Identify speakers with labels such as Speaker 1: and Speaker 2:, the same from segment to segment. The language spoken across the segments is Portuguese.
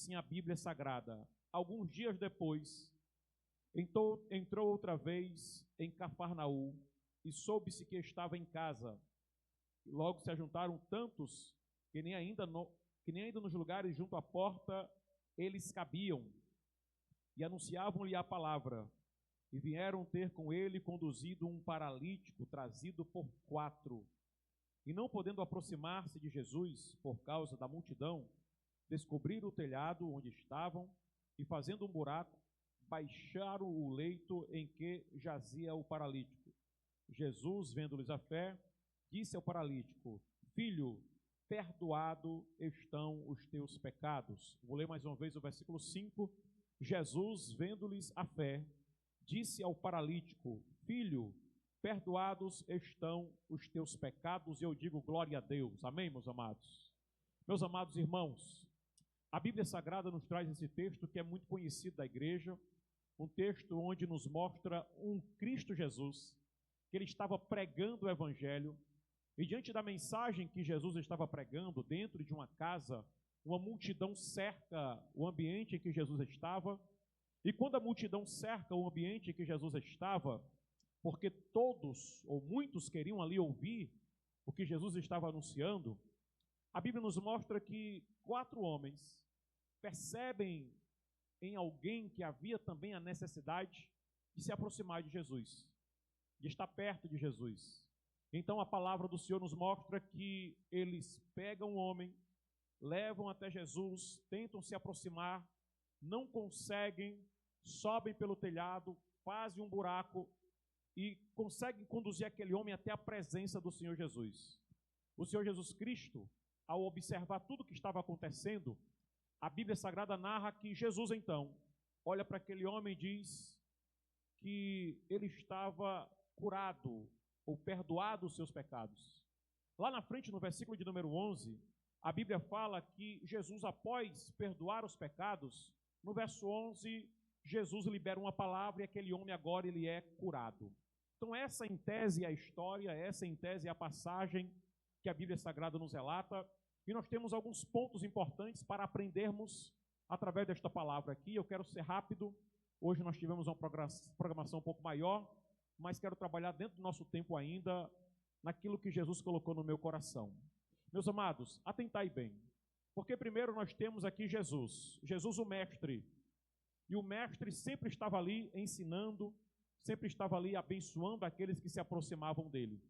Speaker 1: assim a Bíblia Sagrada. Alguns dias depois, entrou outra vez em Cafarnaum e soube-se que estava em casa. E logo se ajuntaram tantos que nem ainda nos lugares junto à porta eles cabiam, e anunciavam-lhe a palavra. E vieram ter com ele conduzido um paralítico trazido por 4. E não podendo aproximar-se de Jesus por causa da multidão, descobriram o telhado onde estavam e, fazendo um buraco, baixaram o leito em que jazia o paralítico. Jesus, vendo-lhes a fé, disse ao paralítico: Filho, perdoado estão os teus pecados. Vou ler mais uma vez o versículo 5. Jesus, vendo-lhes a fé, disse ao paralítico: Filho, perdoados estão os teus pecados. E eu digo glória a Deus. Amém, meus amados? Meus amados irmãos, a Bíblia Sagrada nos traz esse texto que é muito conhecido da igreja, um texto onde nos mostra um Cristo Jesus, que ele estava pregando o Evangelho, e diante da mensagem que Jesus estava pregando, dentro de uma casa, uma multidão cerca o ambiente em que Jesus estava, e quando a multidão cerca o ambiente em que Jesus estava, porque todos ou muitos queriam ali ouvir o que Jesus estava anunciando, a Bíblia nos mostra que 4 homens percebem em alguém que havia também a necessidade de se aproximar de Jesus, de estar perto de Jesus. Então a palavra do Senhor nos mostra que eles pegam o homem, levam até Jesus, tentam se aproximar, não conseguem, sobem pelo telhado, fazem um buraco e conseguem conduzir aquele homem até a presença do Senhor Jesus. O Senhor Jesus Cristo, ao observar tudo o que estava acontecendo, a Bíblia Sagrada narra que Jesus, então, olha para aquele homem e diz que ele estava curado ou perdoado os seus pecados. Lá na frente, no versículo de número 11, a Bíblia fala que Jesus, após perdoar os pecados, no verso 11, Jesus libera uma palavra e aquele homem agora ele é curado. Então essa em tese é a história, essa em tese é a passagem que a Bíblia Sagrada nos relata, e nós temos alguns pontos importantes para aprendermos através desta palavra aqui. Eu quero ser rápido, hoje nós tivemos uma programação um pouco maior, mas quero trabalhar dentro do nosso tempo ainda naquilo que Jesus colocou no meu coração. Meus amados, atentai bem, porque primeiro nós temos aqui Jesus o mestre, e o mestre sempre estava ali ensinando, sempre estava ali abençoando aqueles que se aproximavam dele.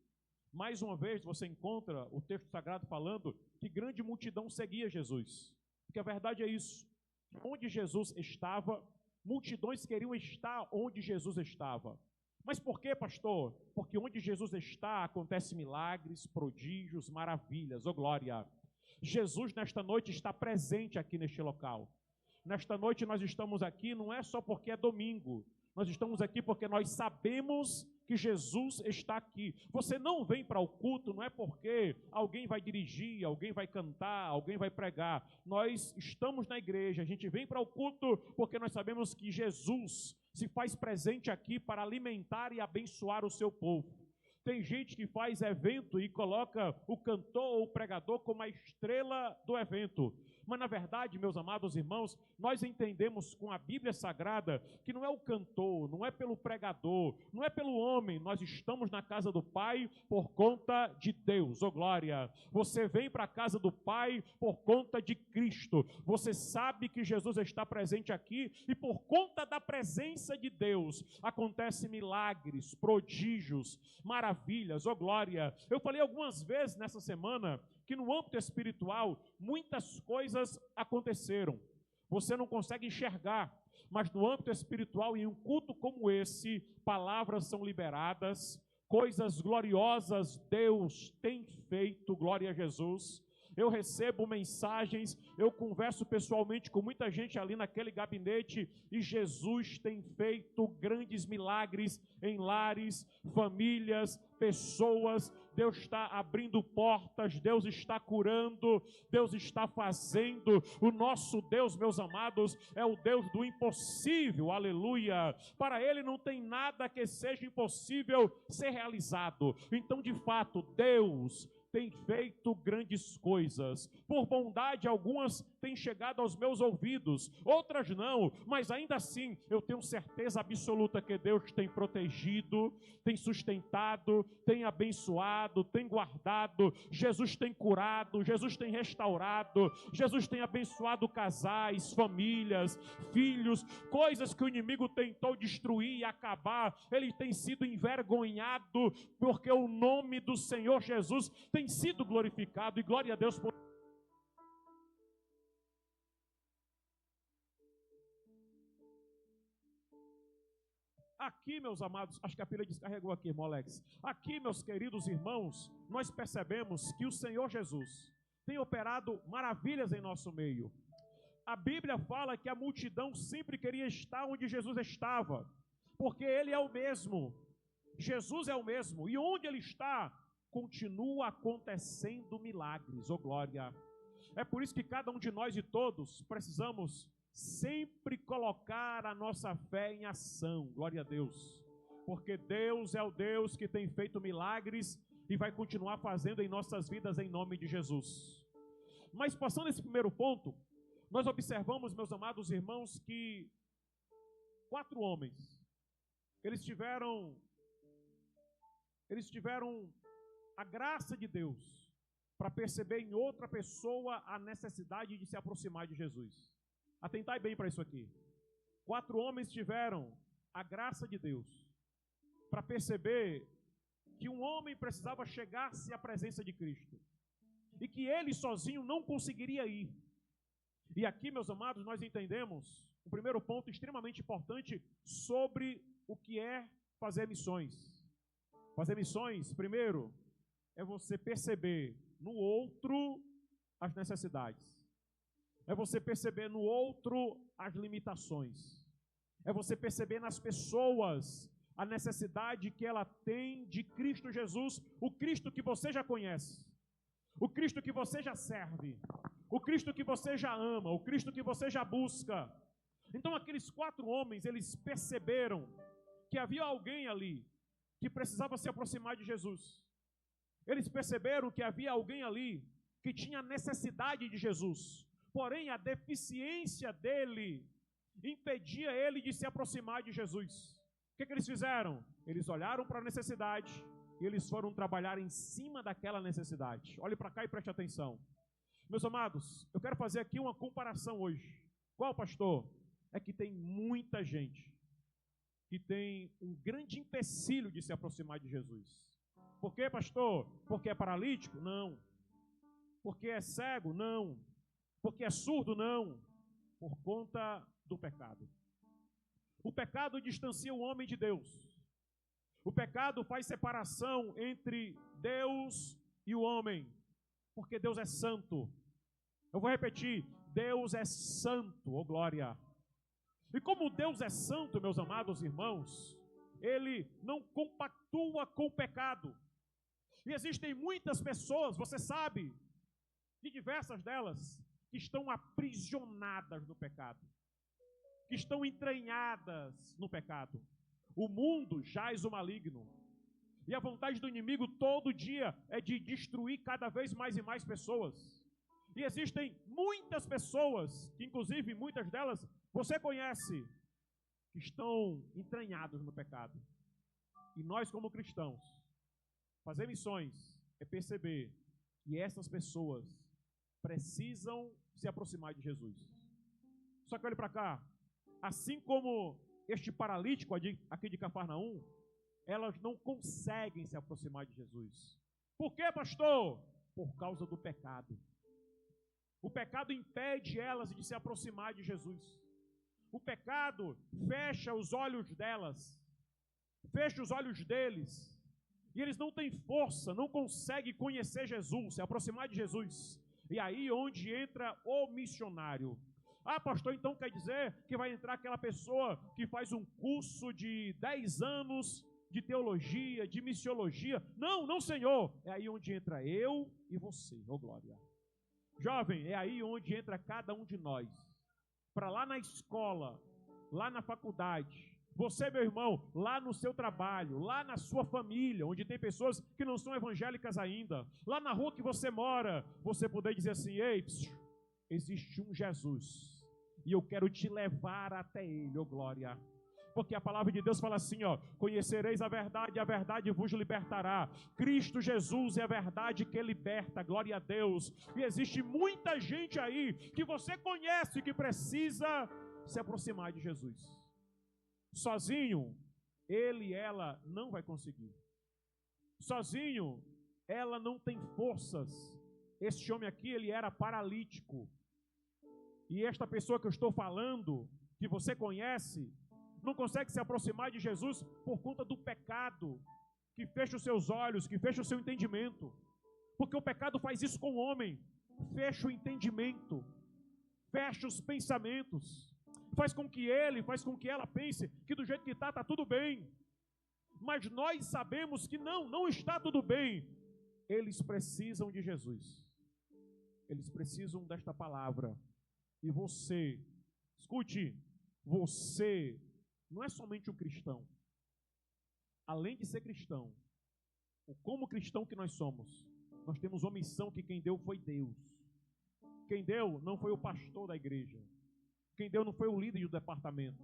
Speaker 1: Mais uma vez você encontra o texto sagrado falando que grande multidão seguia Jesus, porque a verdade é isso, onde Jesus estava, multidões queriam estar onde Jesus estava. Mas por quê, pastor? Porque onde Jesus está, acontecem milagres, prodígios, maravilhas, oh glória. Jesus nesta noite está presente aqui neste local. Nesta noite nós estamos aqui, não é só porque é domingo, nós estamos aqui porque nós sabemos que Jesus está aqui. Você não vem para o culto, não é porque alguém vai dirigir, alguém vai cantar, alguém vai pregar. Nós estamos na igreja, a gente vem para o culto porque nós sabemos que Jesus se faz presente aqui para alimentar e abençoar o seu povo. Tem gente que faz evento e coloca o cantor ou o pregador como a estrela do evento. Mas, na verdade, meus amados irmãos, nós entendemos com a Bíblia Sagrada que não é o cantor, não é pelo pregador, não é pelo homem. Nós estamos na casa do Pai por conta de Deus, oh glória. Você vem para a casa do Pai por conta de Cristo. Você sabe que Jesus está presente aqui e por conta da presença de Deus acontecem milagres, prodígios, maravilhas, oh glória. Eu falei algumas vezes nessa semana que no âmbito espiritual muitas coisas aconteceram. Você não consegue enxergar, mas no âmbito espiritual, em um culto como esse, palavras são liberadas, coisas gloriosas Deus tem feito, glória a Jesus. Eu recebo mensagens, eu converso pessoalmente com muita gente ali naquele gabinete e Jesus tem feito grandes milagres em lares, famílias, pessoas. Deus está abrindo portas, Deus está curando, Deus está fazendo. O nosso Deus, meus amados, é o Deus do impossível, aleluia. Para Ele não tem nada que seja impossível ser realizado. Então, de fato, Deus tem feito grandes coisas. Por bondade, algumas têm chegado aos meus ouvidos, outras não, mas ainda assim eu tenho certeza absoluta que Deus tem protegido, tem sustentado, tem abençoado, tem guardado. Jesus tem curado, Jesus tem restaurado, Jesus tem abençoado casais, famílias, filhos, coisas que o inimigo tentou destruir e acabar. Ele tem sido envergonhado, porque o nome do Senhor Jesus tem sido glorificado, e glória a Deus por... Aqui, meus amados, acho que a pilha descarregou aqui, irmão Alex. Aqui, meus queridos irmãos, nós percebemos que o Senhor Jesus tem operado maravilhas em nosso meio. A Bíblia fala que a multidão sempre queria estar onde Jesus estava, porque Ele é o mesmo. Jesus é o mesmo, e onde Ele está, continua acontecendo milagres, oh glória. É por isso que cada um de nós e todos precisamos sempre colocar a nossa fé em ação, glória a Deus, porque Deus é o Deus que tem feito milagres e vai continuar fazendo em nossas vidas em nome de Jesus. Mas passando esse primeiro ponto, nós observamos, meus amados irmãos, que 4 homens, eles tiveram a graça de Deus para perceber em outra pessoa a necessidade de se aproximar de Jesus. Atentai bem para isso aqui. 4 homens tiveram a graça de Deus para perceber que um homem precisava chegar-se à presença de Cristo e que ele sozinho não conseguiria ir. E aqui, meus amados, nós entendemos o primeiro ponto extremamente importante sobre o que é fazer missões. Fazer missões, primeiro, é você perceber no outro as necessidades. É você perceber no outro as limitações. É você perceber nas pessoas a necessidade que ela tem de Cristo Jesus, o Cristo que você já conhece, o Cristo que você já serve, o Cristo que você já ama, o Cristo que você já busca. Então aqueles 4 homens, eles perceberam que havia alguém ali que precisava se aproximar de Jesus. Eles perceberam que havia alguém ali que tinha necessidade de Jesus, porém a deficiência dele impedia ele de se aproximar de Jesus. O que eles fizeram? Eles olharam para a necessidade e eles foram trabalhar em cima daquela necessidade. Olhe para cá e preste atenção. Meus amados, eu quero fazer aqui uma comparação hoje. Qual, pastor? É que tem muita gente que tem um grande empecilho de se aproximar de Jesus. Por quê, pastor? Porque é paralítico? Não. Porque é cego? Não. Porque é surdo? Não. Por conta do pecado. O pecado distancia o homem de Deus. O pecado faz separação entre Deus e o homem, porque Deus é santo. Eu vou repetir, Deus é santo, oh glória. E como Deus é santo, meus amados irmãos, Ele não compactua com o pecado. E existem muitas pessoas, você sabe, de diversas delas, que estão aprisionadas no pecado, que estão entranhadas no pecado. O mundo jaz o maligno, e a vontade do inimigo todo dia é de destruir cada vez mais e mais pessoas. E existem muitas pessoas, que inclusive muitas delas você conhece, que estão entranhados no pecado. E nós, como cristãos, fazer missões é perceber que essas pessoas precisam se aproximar de Jesus. Só que olhe para cá, assim como este paralítico aqui de Cafarnaum, elas não conseguem se aproximar de Jesus. Por quê, pastor? Por causa do pecado. O pecado impede elas de se aproximar de Jesus. O pecado fecha os olhos delas, fecha os olhos deles, e eles não têm força, não conseguem conhecer Jesus, se aproximar de Jesus. E aí onde entra o missionário. Ah, pastor, então quer dizer que vai entrar aquela pessoa que faz um curso de 10 anos de teologia, de missiologia? Não, não, Senhor. É aí onde entra eu e você, oh glória. Jovem, é aí onde entra cada um de nós. Para lá na escola, lá na faculdade, Você, meu irmão, lá no seu trabalho, lá na sua família, onde tem pessoas que não são evangélicas ainda, lá na rua que você mora, você poder dizer assim: ei, existe um Jesus, e eu quero te levar até Ele, ô glória. Porque a palavra de Deus fala assim, ó: conhecereis a verdade, e a verdade vos libertará. Cristo Jesus é a verdade que liberta, glória a Deus. E existe muita gente aí que você conhece que precisa se aproximar de Jesus. Sozinho, ele e ela não vai conseguir. Sozinho, ela não tem forças. Este homem aqui, ele era paralítico. E esta pessoa que eu estou falando, que você conhece, não consegue se aproximar de Jesus por conta do pecado, que fecha os seus olhos, que fecha o seu entendimento. Porque o pecado faz isso com o homem, fecha o entendimento, fecha os pensamentos, faz com que ela pense que do jeito que está tudo bem. Mas nós sabemos que não está tudo bem. Eles precisam de Jesus, eles precisam desta palavra. E você, escute, você não é somente um cristão. Além de ser cristão, como cristão que nós somos, nós temos uma missão que quem deu foi Deus. Quem deu não foi o pastor da igreja. Quem deu não foi o líder do departamento.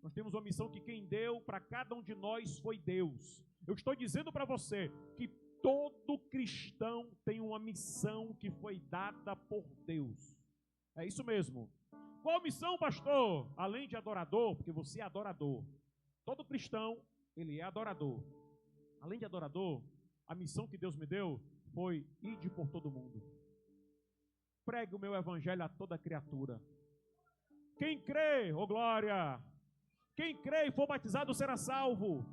Speaker 1: Nós temos uma missão que quem deu para cada um de nós foi Deus. Eu estou dizendo para você que todo cristão tem uma missão que foi dada por Deus. É isso mesmo. Qual missão, pastor? Além de adorador, porque você é adorador. Todo cristão, ele é adorador. Além de adorador, a missão que Deus me deu foi: ide por todo mundo. Pregue o meu evangelho a toda criatura. Quem crê, ô glória, quem crê e for batizado será salvo.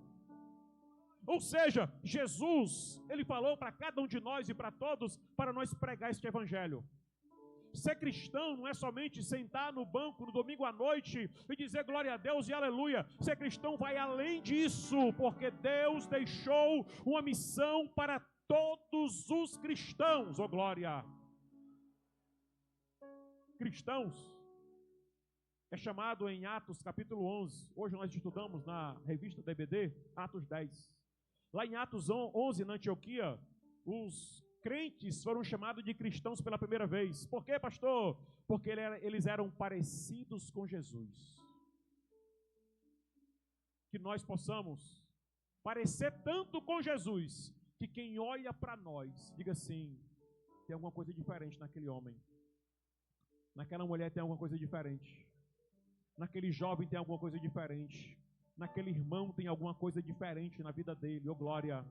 Speaker 1: Ou seja, Jesus, ele falou para cada um de nós e para todos, para nós pregar este evangelho. Ser cristão não é somente sentar no banco no domingo à noite e dizer glória a Deus e aleluia. Ser cristão vai além disso, porque Deus deixou uma missão para todos os cristãos, ô glória. Cristãos é chamado em Atos capítulo 11, hoje nós estudamos na revista DBD, Atos 10. Lá em Atos 11, na Antioquia, os crentes foram chamados de cristãos pela primeira vez. Por quê, pastor? Porque eles eram parecidos com Jesus. Que nós possamos parecer tanto com Jesus, que quem olha para nós, diga assim: tem alguma coisa diferente naquele homem. Naquela mulher tem alguma coisa diferente. Naquele jovem tem alguma coisa diferente. Naquele irmão tem alguma coisa diferente na vida dele, ô glória.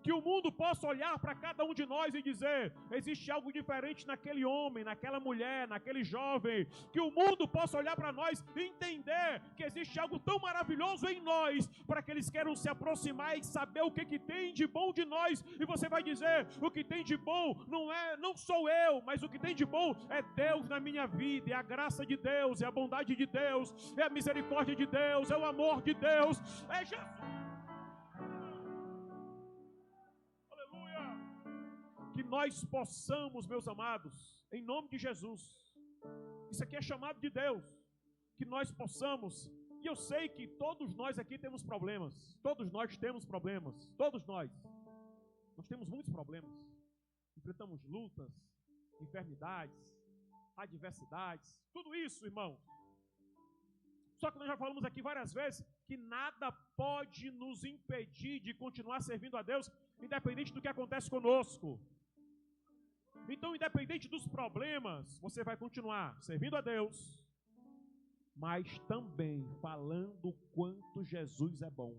Speaker 1: Que o mundo possa olhar para cada um de nós e dizer: existe algo diferente naquele homem, naquela mulher, naquele jovem. Que o mundo possa olhar para nós e entender que existe algo tão maravilhoso em nós, para que eles queiram se aproximar e saber o que tem de bom de nós. E você vai dizer: o que tem de bom não sou eu, mas o que tem de bom é Deus na minha vida, é a graça de Deus, é a bondade de Deus, é a misericórdia de Deus, é o amor de Deus, é Jesus. Que nós possamos, meus amados, em nome de Jesus, isso aqui é chamado de Deus, que nós possamos, e eu sei que todos nós aqui temos problemas, todos nós temos problemas, todos nós temos muitos problemas, enfrentamos lutas, enfermidades, adversidades, tudo isso, irmão. Só que nós já falamos aqui várias vezes que nada pode nos impedir de continuar servindo a Deus, independente do que acontece conosco. Então, independente dos problemas, você vai continuar servindo a Deus, mas também falando o quanto Jesus é bom,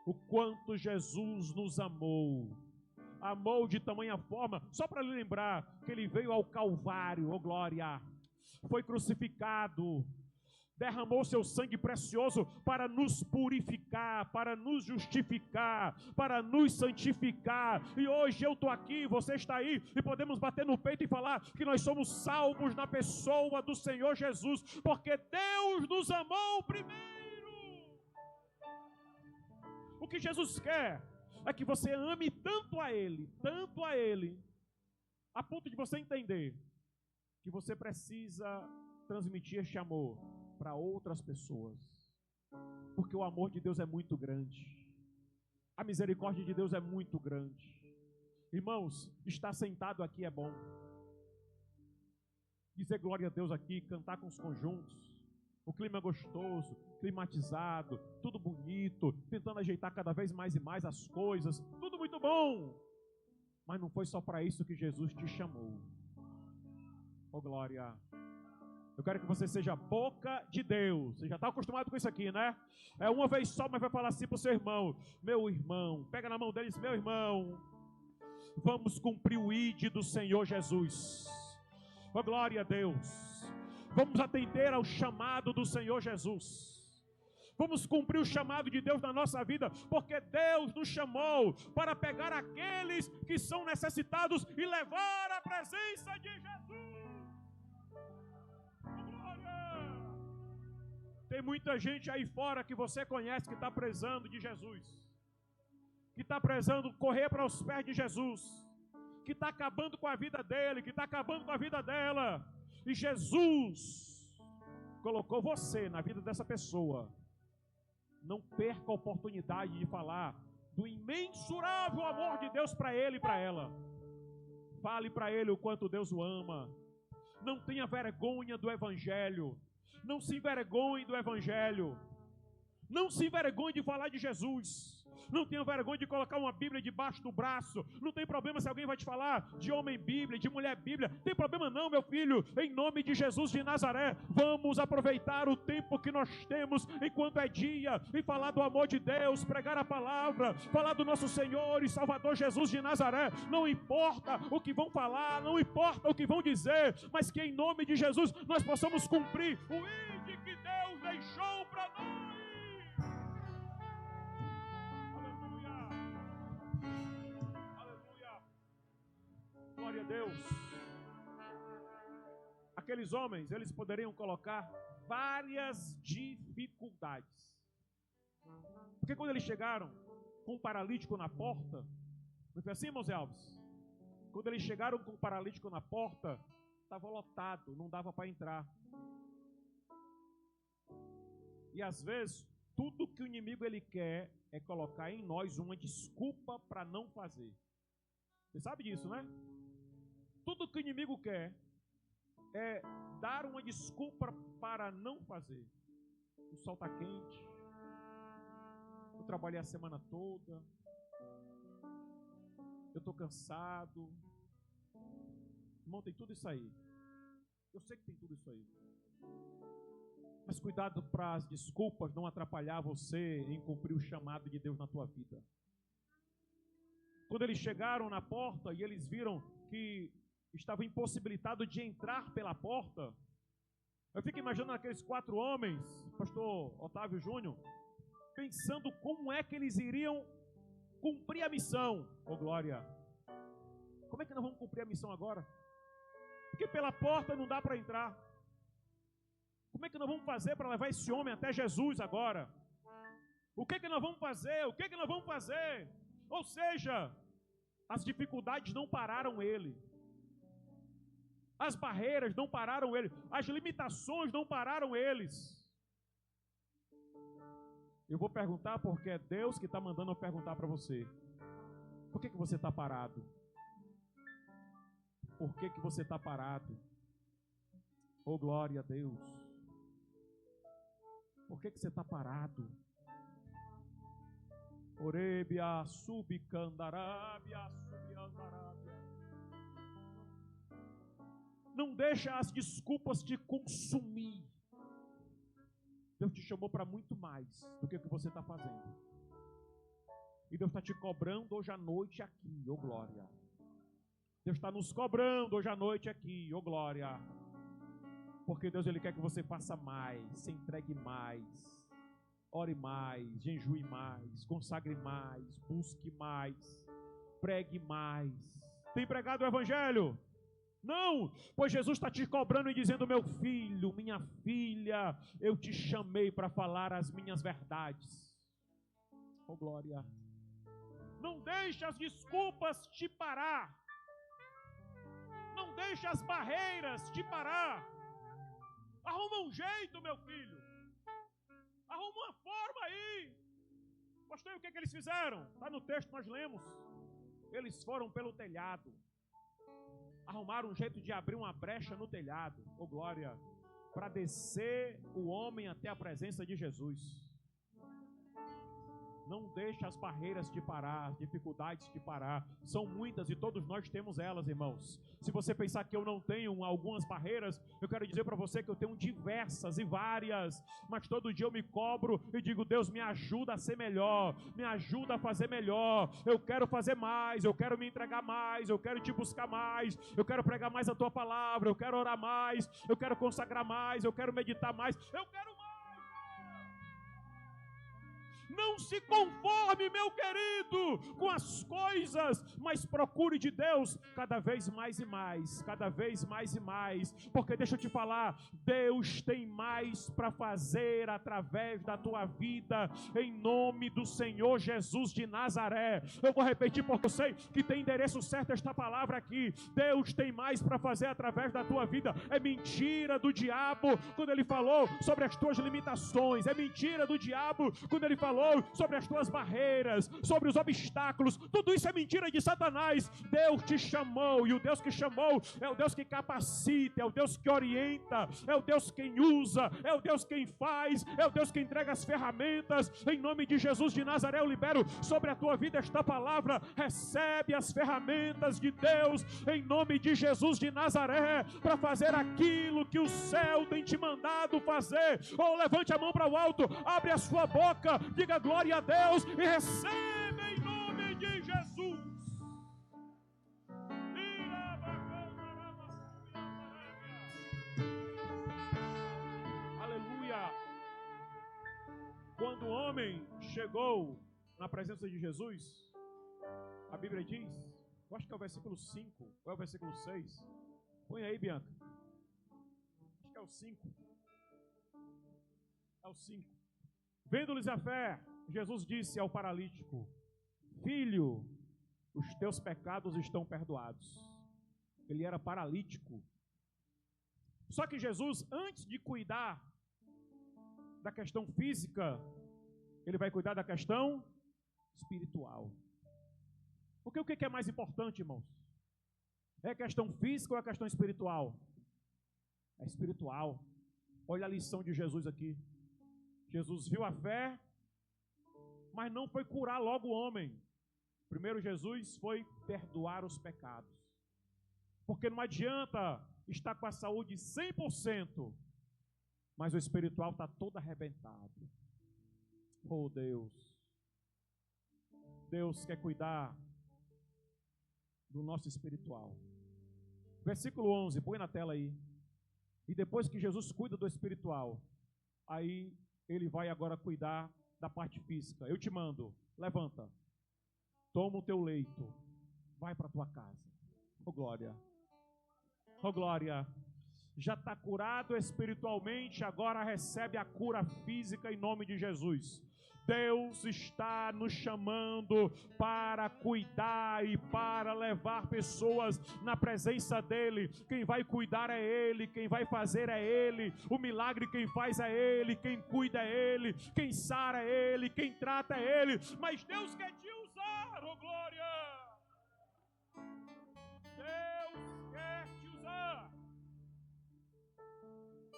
Speaker 1: o quanto Jesus nos amou de tamanha forma, só para lhe lembrar que Ele veio ao Calvário, ô glória, foi crucificado, derramou seu sangue precioso para nos purificar, para nos justificar, para nos santificar. E hoje eu estou aqui, você está aí, e podemos bater no peito e falar que nós somos salvos na pessoa do Senhor Jesus, porque Deus nos amou primeiro. O que Jesus quer é que você ame tanto a Ele, a ponto de você entender que você precisa transmitir este amor para outras pessoas. Porque o amor de Deus é muito grande. A misericórdia de Deus é muito grande. Irmãos, estar sentado aqui é bom. Dizer glória a Deus aqui, cantar com os conjuntos. O clima é gostoso, climatizado, tudo bonito, tentando ajeitar cada vez mais e mais as coisas. Tudo muito bom. Mas não foi só para isso que Jesus te chamou. Oh glória. Eu quero que você seja a boca de Deus. Você já está acostumado com isso aqui, né? É uma vez só, mas vai falar assim para o seu irmão. Meu irmão, pega na mão dele e diz, meu irmão, vamos cumprir o ID do Senhor Jesus. Oh glória a Deus. Vamos atender ao chamado do Senhor Jesus. Vamos cumprir o chamado de Deus na nossa vida, porque Deus nos chamou para pegar aqueles que são necessitados e levar a presença de Jesus. Tem muita gente aí fora que você conhece que está precisando de Jesus, que está precisando correr para os pés de Jesus, que está acabando com a vida dele, que está acabando com a vida dela, e Jesus colocou você na vida dessa pessoa. Não perca a oportunidade de falar do imensurável amor de Deus para ele e para ela. Fale para ele o quanto Deus o ama. Não tenha vergonha do Evangelho. Não se envergonhe do Evangelho. Não se envergonhe de falar de Jesus. Não tenha vergonha de colocar uma Bíblia debaixo do braço. Não tem problema se alguém vai te falar de homem Bíblia, de mulher Bíblia. Não tem problema não, meu filho. Em nome de Jesus de Nazaré, vamos aproveitar o tempo que nós temos enquanto é dia e falar do amor de Deus, pregar a palavra, falar do nosso Senhor e Salvador Jesus de Nazaré. Não importa o que vão falar, não importa o que vão dizer, mas que em nome de Jesus nós possamos cumprir o ID que Deus deixou para nós. Glória a Deus. Aqueles homens, eles poderiam colocar várias dificuldades. Porque quando eles chegaram com um paralítico na porta, não foi assim, Mosé Alves? Quando eles chegaram com um paralítico na porta, estava lotado, não dava para entrar. E às vezes, tudo que o inimigo ele quer é colocar em nós uma desculpa para não fazer. Você sabe disso, né? Tudo que o inimigo quer é dar uma desculpa para não fazer. O sol está quente, eu trabalhei a semana toda, eu estou cansado. Irmão, tem tudo isso aí. Eu sei que tem tudo isso aí. Mas cuidado para as desculpas não atrapalhar você em cumprir o chamado de Deus na tua vida. Quando eles chegaram na porta e eles viram que estava impossibilitado de entrar pela porta, eu fico imaginando aqueles 4 homens, pastor Otávio Júnior, pensando como é que eles iriam cumprir a missão. Oh glória! Como é que nós vamos cumprir a missão agora? Porque pela porta não dá para entrar. Como é que nós vamos fazer para levar esse homem até Jesus agora? O que é que nós vamos fazer? O que é que nós vamos fazer? Ou seja, as dificuldades não pararam ele. As barreiras não pararam ele. As limitações não pararam eles. Eu vou perguntar porque é Deus que está mandando eu perguntar para você. Por que você está parado? Por que você está parado? Oh, glória a Deus. Por que você está parado? Orebia, subicandarábia, subiandarábia. Não deixa as desculpas te consumir. Deus te chamou para muito mais do que o que você está fazendo. E Deus está te cobrando hoje à noite aqui, ô glória. Deus está nos cobrando hoje à noite aqui, ô glória. Porque Deus ele quer que você faça mais, se entregue mais, ore mais, jejue mais, consagre mais, busque mais, pregue mais. Tem pregado o Evangelho? Não, pois Jesus está te cobrando e dizendo: meu filho, minha filha, eu te chamei para falar as minhas verdades. Oh glória. Não deixe as desculpas te parar. Não deixe as barreiras te parar. Arruma um jeito, meu filho. Arruma uma forma aí. Pastor, o que eles fizeram? Está no texto, nós lemos. Eles foram pelo telhado. Arrumaram um jeito de abrir uma brecha no telhado. Oh glória! Para descer o homem até a presença de Jesus. Não deixe as barreiras te parar, as dificuldades te parar. São muitas e todos nós temos elas, irmãos. Se você pensar que eu não tenho algumas barreiras, eu quero dizer para você que eu tenho diversas e várias. Mas todo dia eu me cobro e digo, Deus, me ajuda a ser melhor. Me ajuda a fazer melhor. Eu quero fazer mais, eu quero me entregar mais, eu quero te buscar mais. Eu quero pregar mais a tua palavra, eu quero orar mais. Eu quero consagrar mais, eu quero meditar mais. Eu quero mais. Não se conforme, meu querido, com as coisas, mas procure de Deus cada vez mais e mais, cada vez mais e mais, porque deixa eu te falar, Deus tem mais para fazer através da tua vida, em nome do Senhor Jesus de Nazaré. Eu vou repetir porque eu sei que tem endereço certo esta palavra aqui. Deus tem mais para fazer através da tua vida. É mentira do diabo quando ele falou sobre as tuas limitações, é mentira do diabo quando ele falou sobre as tuas barreiras, sobre os obstáculos. Tudo isso é mentira de Satanás. Deus te chamou, e o Deus que chamou é o Deus que capacita, é o Deus que orienta, é o Deus quem usa, é o Deus quem faz, é o Deus que entrega as ferramentas. Em nome de Jesus de Nazaré, eu libero sobre a tua vida esta palavra. Recebe as ferramentas de Deus em nome de Jesus de Nazaré, para fazer aquilo que o céu tem te mandado fazer. Ou levante a mão para o alto, abre a sua boca, diga glória a Deus e receba em nome de Jesus. Aleluia. Quando o homem chegou na presença de Jesus, a Bíblia diz, eu acho que é o versículo 5 ou é o versículo 6. Põe aí, Bianca. Acho que é o 5. É o 5. Vendo-lhes a fé, Jesus disse ao paralítico: Filho, os teus pecados estão perdoados. Ele era paralítico. Só que Jesus, antes de cuidar da questão física, ele vai cuidar da questão espiritual. Porque o que é mais importante, irmãos? É a questão física ou é a questão espiritual? É espiritual. Olha a lição de Jesus aqui. Jesus viu a fé, mas não foi curar logo o homem. Primeiro Jesus foi perdoar os pecados. Porque não adianta estar com a saúde 100%, mas o espiritual está todo arrebentado. Oh Deus! Deus quer cuidar do nosso espiritual. Versículo 11, põe na tela aí. E depois que Jesus cuida do espiritual, aí ele vai agora cuidar da parte física. Eu te mando, levanta, toma o teu leito, vai para a tua casa. Oh glória, oh glória. Já está curado espiritualmente, agora recebe a cura física em nome de Jesus. Deus está nos chamando para cuidar e para levar pessoas na presença dEle. Quem vai cuidar é Ele, quem vai fazer é Ele, o milagre quem faz é Ele, quem cuida é Ele, quem sara é Ele, quem trata é Ele. Mas Deus quer te usar, oh glória! Deus quer te usar.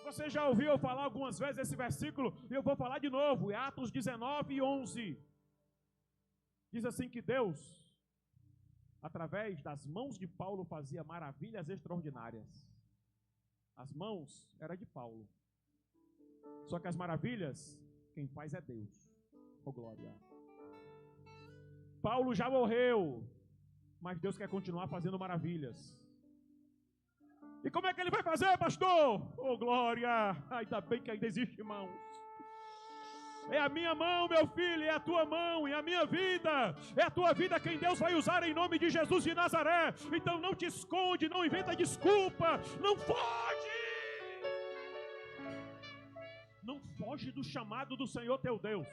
Speaker 1: Você já ouviu eu falar algumas vezes esse versículo, e eu vou falar de novo, é Atos 19 e 11. Diz assim que Deus, através das mãos de Paulo, fazia maravilhas extraordinárias. As mãos eram de Paulo. Só que as maravilhas, quem faz é Deus. Oh glória! Paulo já morreu, mas Deus quer continuar fazendo maravilhas. E como é que ele vai fazer, pastor? Oh glória! Ainda bem que ainda existe mãos. É a minha mão, meu filho, é a tua mão, é a minha vida, é a tua vida quem Deus vai usar em nome de Jesus de Nazaré. Então não te esconde, não inventa desculpa, não foge! Não foge do chamado do Senhor teu Deus.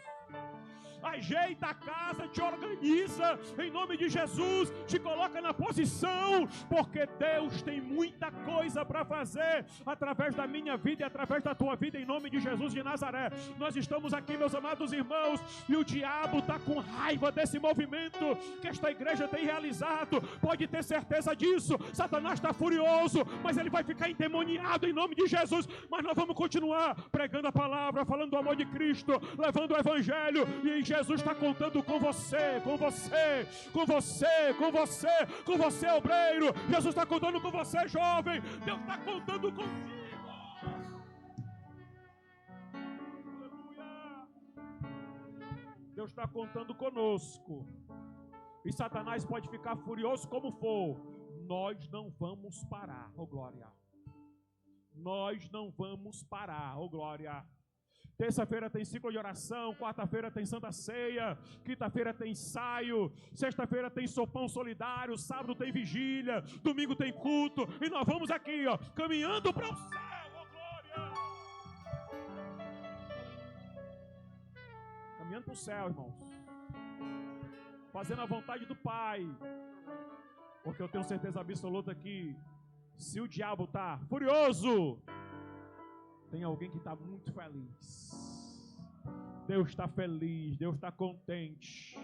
Speaker 1: Ajeita a casa, te organiza em nome de Jesus, te coloca na posição, porque Deus tem muita coisa para fazer através da minha vida e através da tua vida, em nome de Jesus de Nazaré. Nós estamos aqui, meus amados irmãos, e o diabo está com raiva desse movimento que esta igreja tem realizado. Pode ter certeza disso. Satanás está furioso, mas ele vai ficar endemoniado em nome de Jesus. Mas nós vamos continuar pregando a palavra, falando do amor de Cristo, levando o evangelho, e Jesus está contando com você, com você, com você, com você, com você, obreiro. Jesus está contando com você, jovem. Deus está contando contigo. Aleluia. Deus está contando conosco. E Satanás pode ficar furioso como for. Nós não vamos parar, oh glória. Nós não vamos parar, oh glória. Terça-feira tem ciclo de oração, quarta-feira tem Santa Ceia, quinta-feira tem ensaio, sexta-feira tem sopão solidário, sábado tem vigília, domingo tem culto, e nós vamos aqui, ó, caminhando para o céu, ó glória! Caminhando para o céu, irmãos, fazendo a vontade do Pai, porque eu tenho certeza absoluta que se o diabo está furioso, tem alguém que está muito feliz. Deus está feliz, Deus está contente.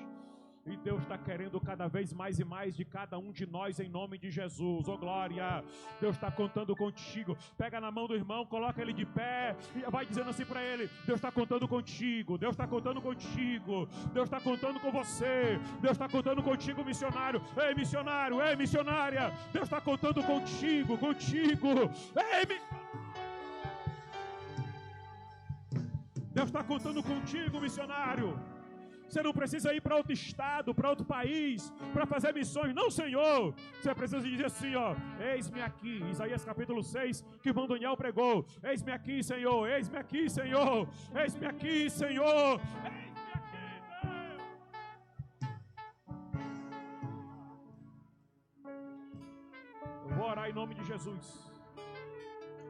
Speaker 1: E Deus está querendo cada vez mais e mais de cada um de nós em nome de Jesus. Oh glória! Deus está contando contigo. Pega na mão do irmão, coloca ele de pé e vai dizendo assim para ele: Deus está contando contigo, Deus está contando contigo, Deus está contando com você, Deus está contando contigo, missionário. Ei, missionário, ei, missionária, Deus está contando contigo, contigo. Ei, missionário, Deus está contando contigo, missionário. Você não precisa ir para outro estado, para outro país, para fazer missões. Não, Senhor. Você precisa dizer assim, ó: eis-me aqui. Isaías capítulo 6, que o irmão Daniel pregou. Eis-me aqui, Senhor. Eis-me aqui, Senhor. Eis-me aqui, Senhor. Eis-me aqui, Deus. Eu vou orar em nome de Jesus.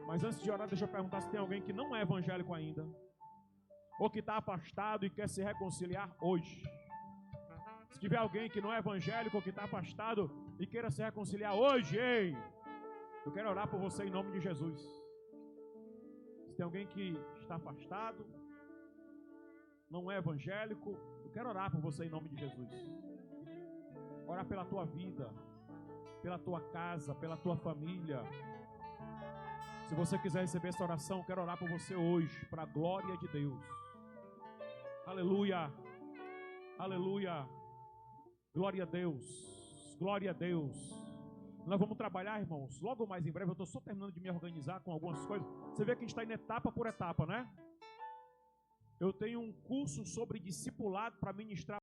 Speaker 1: Mas antes de orar, deixa eu perguntar se tem alguém que não é evangélico ainda, ou que está afastado e quer se reconciliar hoje. Se tiver alguém que não é evangélico ou que está afastado e queira se reconciliar hoje, ei, eu quero orar por você em nome de Jesus. Se tem alguém que está afastado, não é evangélico, eu quero orar por você em nome de Jesus. Orar pela tua vida, pela tua casa, pela tua família. Se você quiser receber essa oração, eu quero orar por você hoje, para a glória de Deus. Aleluia, aleluia, glória a Deus, glória a Deus. Nós vamos trabalhar, irmãos, logo mais em breve. Eu estou só terminando de me organizar com algumas coisas. Você vê que a gente está indo etapa por etapa, né? Eu tenho um curso sobre discipulado para ministrar